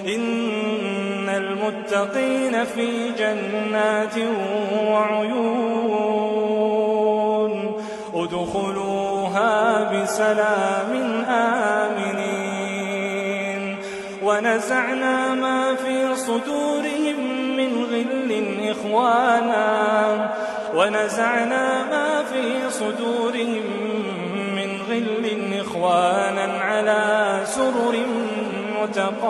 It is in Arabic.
إن المتقين في جنات وعيون ادخلوها بسلام آمنين ونزعنا ما في صدورهم من غل إخوانا على سرر متقابلين